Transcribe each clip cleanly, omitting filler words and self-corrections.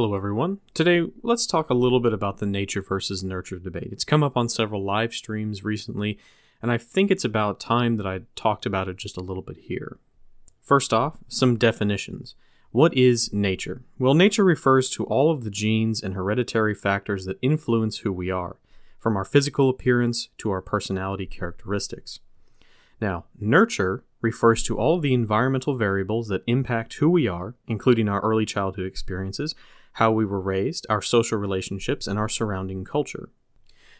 Hello everyone. Today, let's talk a little bit about the nature versus nurture debate. It's come up on several live streams recently, and I think it's about time that I talked about it just a little bit here. First off, some definitions. What is nature? Well, nature refers to all of the genes and hereditary factors that influence who we are, from our physical appearance to our personality characteristics. Now, nurture refers to all of the environmental variables that impact who we are, including our early childhood experiences, how we were raised, our social relationships, and our surrounding culture.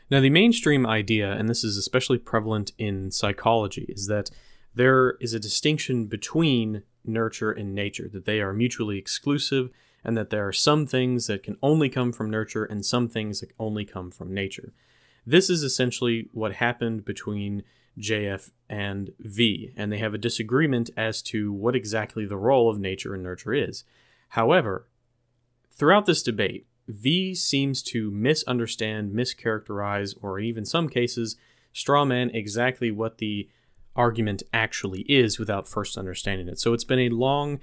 Now, the mainstream idea, and this is especially prevalent in psychology, is that there is a distinction between nurture and nature, that they are mutually exclusive, and that there are some things that can only come from nurture and some things that only come from nature. This is essentially what happened between JF and Vee, and they have a disagreement as to what exactly the role of nature and nurture is. However, throughout this debate, Vee seems to misunderstand, mischaracterize, or even some cases, strawman exactly what the argument actually is without first understanding it. So it's been a long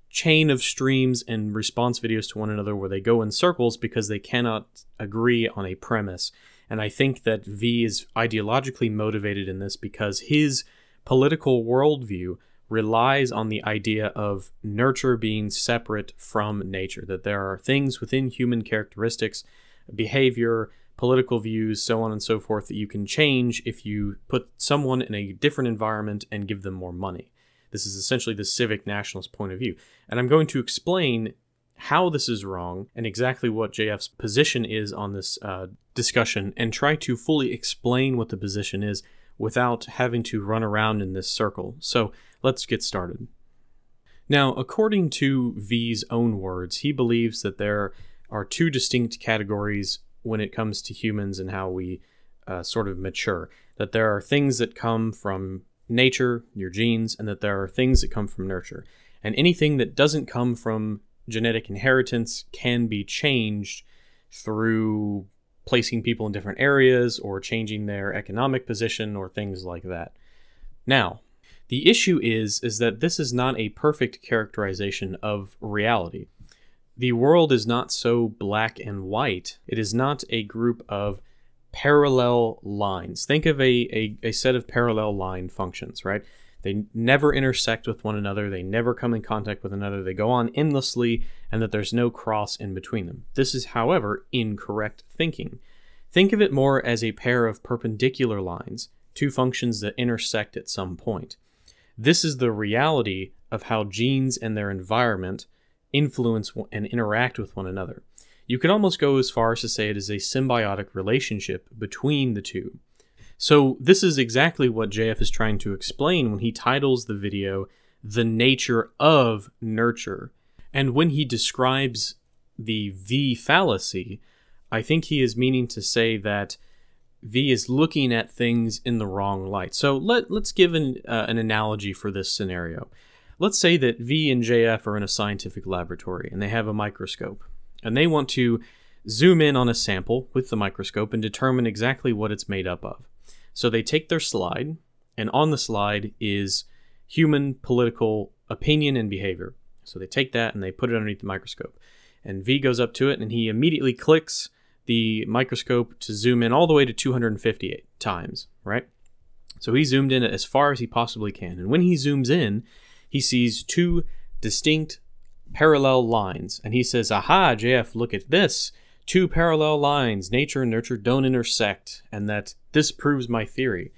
chain of streams and response videos to one another where they go in circles because they cannot agree on a premise. And I think that Vee is ideologically motivated in this because his political worldview relies on the idea of nurture being separate from nature, that there are things within human characteristics, behavior, political views, so on and so forth, that you can change if you put someone in a different environment and give them more money. This is essentially the civic nationalist point of view. And I'm going to explain how this is wrong and exactly what JF's position is on this discussion, and try to fully explain what the position is without having to run around in this circle. So let's get started. Now, according to Vee's own words, he believes that there are two distinct categories when it comes to humans and how we sort of mature. That there are things that come from nature, your genes, and that there are things that come from nurture. And anything that doesn't come from genetic inheritance can be changed through placing people in different areas or changing their economic position or things like that. Now, the issue is that this is not a perfect characterization of reality. The world is not so black and white. It is not a group of parallel lines. Think of a set of parallel line functions, right? They never intersect with one another. They never come in contact with another. They go on endlessly, and that there's no cross in between them. This is, however, incorrect thinking. Think of it more as a pair of perpendicular lines, two functions that intersect at some point. This is the reality of how genes and their environment influence and interact with one another. You could almost go as far as to say it is a symbiotic relationship between the two. So this is exactly what JF is trying to explain when he titles the video, "The Nature of Nurture." And when he describes the Vee fallacy, I think he is meaning to say that Vee is looking at things in the wrong light. So let's give an analogy for this scenario. Let's say that Vee and JF are in a scientific laboratory and they have a microscope, and they want to zoom in on a sample with the microscope and determine exactly what it's made up of. So they take their slide, and on the slide is human political opinion and behavior. So they take that and they put it underneath the microscope. And Vee goes up to it and he immediately clicks the microscope to zoom in all the way to 258 times, right? So he zoomed in as far as he possibly can. And when he zooms in, he sees two distinct parallel lines. And he says, "Aha, JF, look at this. Two parallel lines, nature and nurture don't intersect, and that this proves my theory."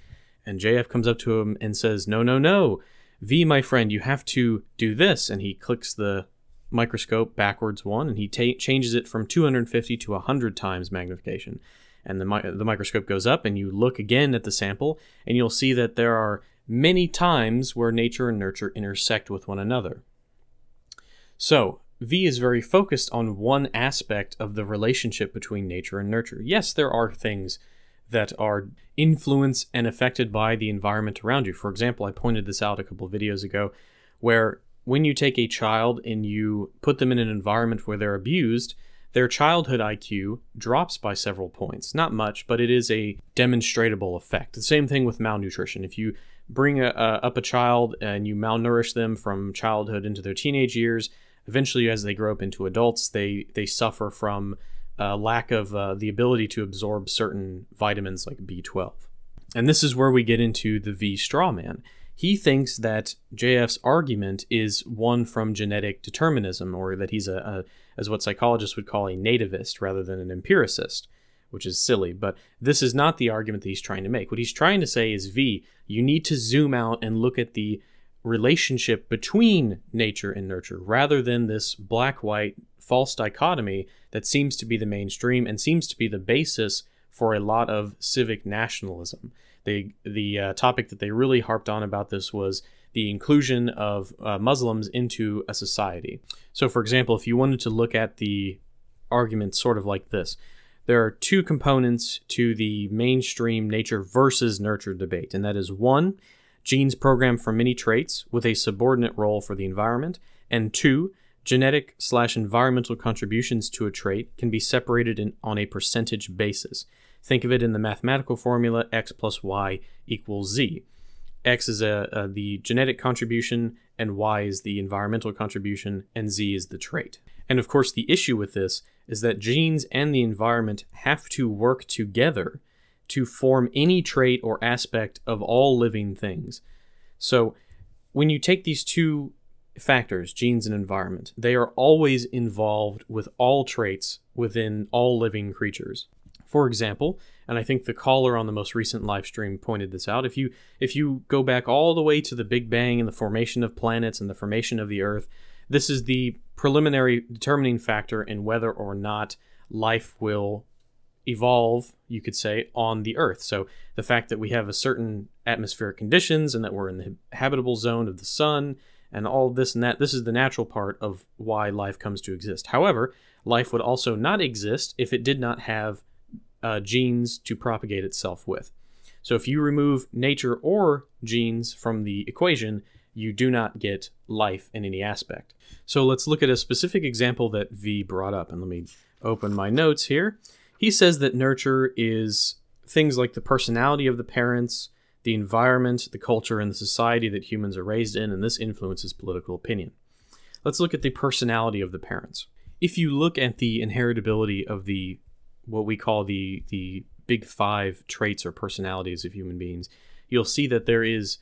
And JF comes up to him and says, "No, no, no. Vee, my friend, you have to do this." And he clicks the microscope backwards one, and he changes it from 250 to 100 times magnification. And the microscope goes up, and you look again at the sample, and you'll see that there are many times where nature and nurture intersect with one another. So Vee is very focused on one aspect of the relationship between nature and nurture. Yes, there are things that are influenced and affected by the environment around you. For example, I pointed this out a couple of videos ago, where when you take a child and you put them in an environment where they're abused, their childhood IQ drops by several points. Not much, but it is a demonstrable effect. The same thing with malnutrition. If you bring up a child and you malnourish them from childhood into their teenage years, eventually as they grow up into adults, they suffer from lack of the ability to absorb certain vitamins like B12. And this is where we get into the Vee straw man. He thinks that JF's argument is one from genetic determinism, or that he's as what psychologists would call a nativist rather than an empiricist, which is silly. But this is not the argument that he's trying to make. What he's trying to say is, Vee, you need to zoom out and look at the relationship between nature and nurture, rather than this black-white false dichotomy that seems to be the mainstream and seems to be the basis for a lot of civic nationalism. The topic that they really harped on about this was the inclusion of Muslims into a society. So, for example, if you wanted to look at the argument sort of like this, there are two components to the mainstream nature versus nurture debate, and that is, one, genes program for many traits with a subordinate role for the environment, and two, genetic/environmental contributions to a trait can be separated on a percentage basis. Think of it in the mathematical formula x plus y equals z. X is the genetic contribution, and y is the environmental contribution, and z is the trait. And of course, the issue with this is that genes and the environment have to work together to form any trait or aspect of all living things. So when you take these two factors, genes and environment, they are always involved with all traits within all living creatures. For example, and I think the caller on the most recent live stream pointed this out, if you go back all the way to the Big Bang and the formation of planets and the formation of the Earth, this is the preliminary determining factor in whether or not life will evolve, you could say, on the Earth. So the fact that we have a certain atmospheric conditions and that we're in the habitable zone of the sun and all this and that, this is the natural part of why life comes to exist. However, life would also not exist if it did not have genes to propagate itself with. So if you remove nature or genes from the equation, you do not get life in any aspect. So let's look at a specific example that Vee brought up, and let me open my notes here. He says that nurture is things like the personality of the parents, the environment, the culture, and the society that humans are raised in, and this influences political opinion. Let's look at the personality of the parents. If you look at the inheritability of what we call the big five traits or personalities of human beings, you'll see that there is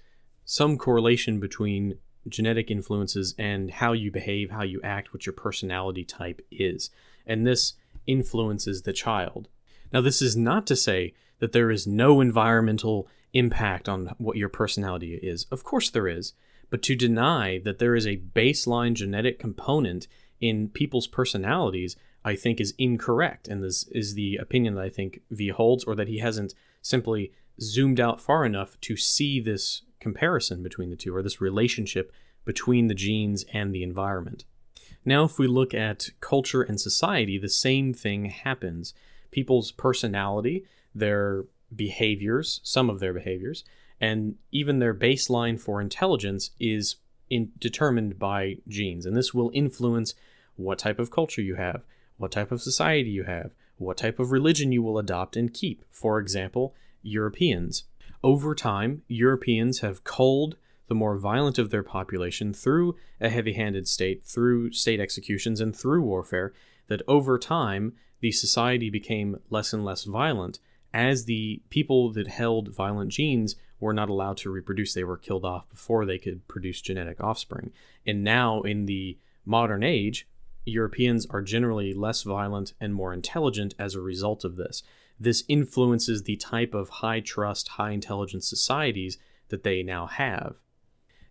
some correlation between genetic influences and how you behave, how you act, what your personality type is. And this influences the child. Now, this is not to say that there is no environmental impact on what your personality is. Of course there is. But to deny that there is a baseline genetic component in people's personalities, I think, is incorrect. And this is the opinion that I think Vee holds, or that he hasn't simply zoomed out far enough to see this comparison between the two, or this relationship between the genes and the environment. Now, if we look at culture and society, the same thing happens. People's personality, their behaviors, some of their behaviors, and even their baseline for intelligence is determined by genes. And this will influence what type of culture you have, what type of society you have, what type of religion you will adopt and keep. For example, Europeans. Over time, Europeans have culled the more violent of their population through a heavy-handed state, through state executions, and through warfare, that over time, the society became less and less violent as the people that held violent genes were not allowed to reproduce. They were killed off before they could produce genetic offspring. And now, in the modern age, Europeans are generally less violent and more intelligent as a result of this. This influences the type of high-trust, high-intelligence societies that they now have.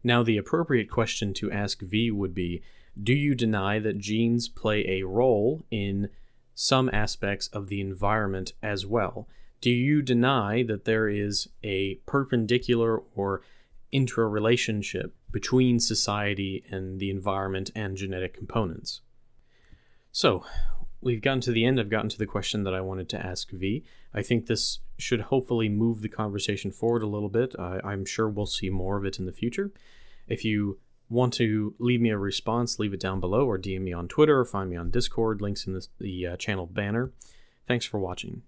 Now, the appropriate question to ask Vee would be, do you deny that genes play a role in some aspects of the environment as well? Do you deny that there is a perpendicular or interrelationship between society and the environment and genetic components? So, we've gotten to the end. I've gotten to the question that I wanted to ask Vee. I think this should hopefully move the conversation forward a little bit. I'm sure we'll see more of it in the future. If you want to leave me a response, leave it down below, or DM me on Twitter, or find me on Discord. Links in the channel banner. Thanks for watching.